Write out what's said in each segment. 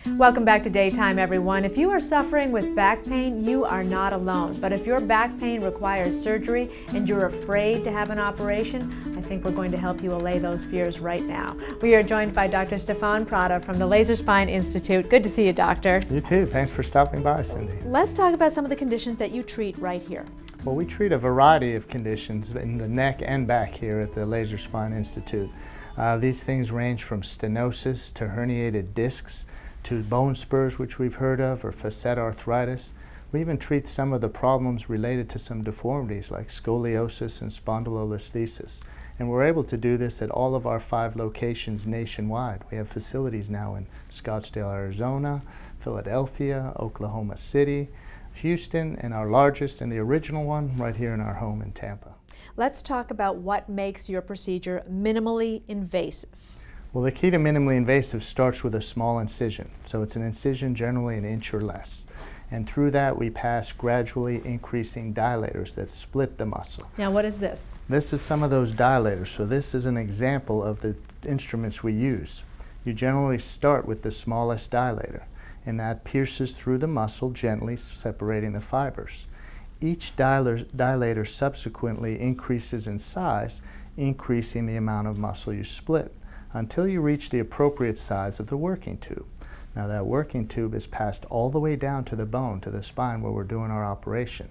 Welcome back to Daytime, everyone. If you are suffering with back pain, you are not alone. But if your back pain requires surgery and you're afraid to have an operation, I think we're going to help you allay those fears right now. We are joined by Dr. Prada from the Laser Spine Institute. Good to see you, doctor. You too. Thanks for stopping by, Cindy. Let's talk about some of the conditions that you treat right here. Well, we treat a variety of conditions in the neck and back here at the Laser Spine Institute. These things range from stenosis to herniated discs, to bone spurs, which we've heard of, or facet arthritis. We even treat some of the problems related to some deformities like scoliosis and spondylolisthesis. And we're able to do this at all of our 5 locations nationwide. We have facilities now in Scottsdale, Arizona, Philadelphia, Oklahoma City, Houston, and our largest and the original one right here in our home in Tampa. Let's talk about what makes your procedure minimally invasive. Well, the key to minimally invasive starts with a small incision. So it's an incision generally an inch or less. And through that we pass gradually increasing dilators that split the muscle. Now what is this? This is some of those dilators. So this is an example of the instruments we use. You generally start with the smallest dilator, and that pierces through the muscle, gently separating the fibers. Each dilator subsequently increases in size, increasing the amount of muscle you split, until you reach the appropriate size of the working tube. Now that working tube is passed all the way down to the bone, to the spine where we're doing our operation.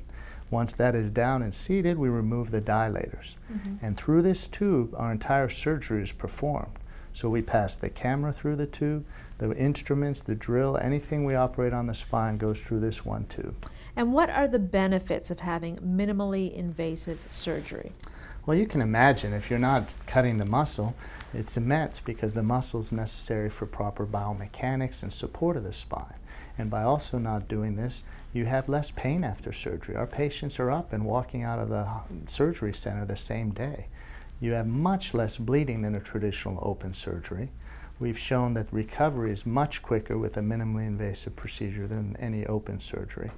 Once that is down and seated, we remove the dilators. And through this tube, our entire surgery is performed. So we pass the camera through the tube, the instruments, the drill, anything we operate on the spine goes through this one tube. And what are the benefits of having minimally invasive surgery? Well, you can imagine if you're not cutting the muscle, it's immense because the muscle is necessary for proper biomechanics and support of the spine. And by also not doing this, you have less pain after surgery. Our patients are up and walking out of the surgery center the same day. You have much less bleeding than a traditional open surgery. We've shown that recovery is much quicker with a minimally invasive procedure than any open surgery.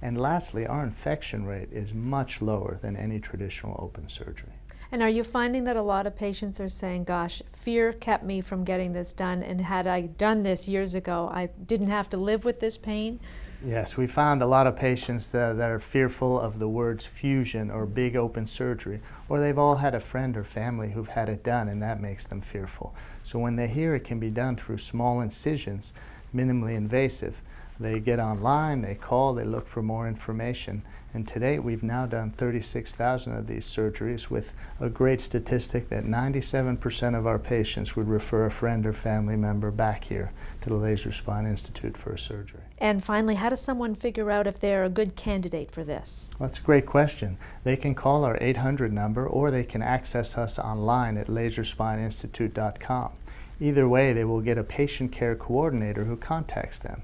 And lastly, our infection rate is much lower than any traditional open surgery. And are you finding that a lot of patients are saying, gosh, fear kept me from getting this done, and had I done this years ago, I didn't have to live with this pain? Yes, we found a lot of patients that are fearful of the words fusion or big open surgery, or they've all had a friend or family who've had it done, and that makes them fearful. So when they hear it can be done through small incisions, minimally invasive, they get online, they call, they look for more information. And to date, we've now done 36,000 of these surgeries with a great statistic that 97% of our patients would refer a friend or family member back here to the Laser Spine Institute for a surgery. And finally, how does someone figure out if they're a good candidate for this? Well, that's a great question. They can call our 800 number, or they can access us online at laserspineinstitute.com. Either way, they will get a patient care coordinator who contacts them.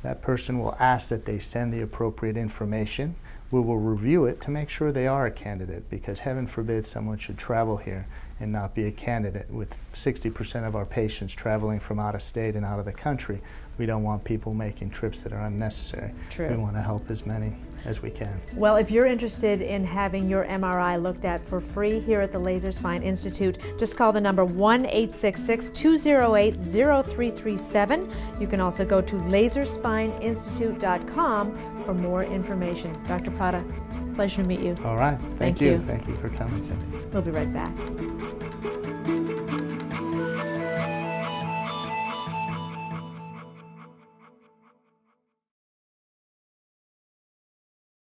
That person will ask that they send the appropriate information. We will review it to make sure they are a candidate, because heaven forbid someone should travel here and not be a candidate. With 60% of our patients traveling from out of state and out of the country, we don't want people making trips that are unnecessary. True. We want to help as many as we can. Well, if you're interested in having your MRI looked at for free here at the Laser Spine Institute, just call the number 1-866-208-0337. You can also go to laserspineinstitute.com for more information. Dr. Prada, pleasure to meet you. All right. Thank you. Thank you for coming, Cindy. We'll be right back.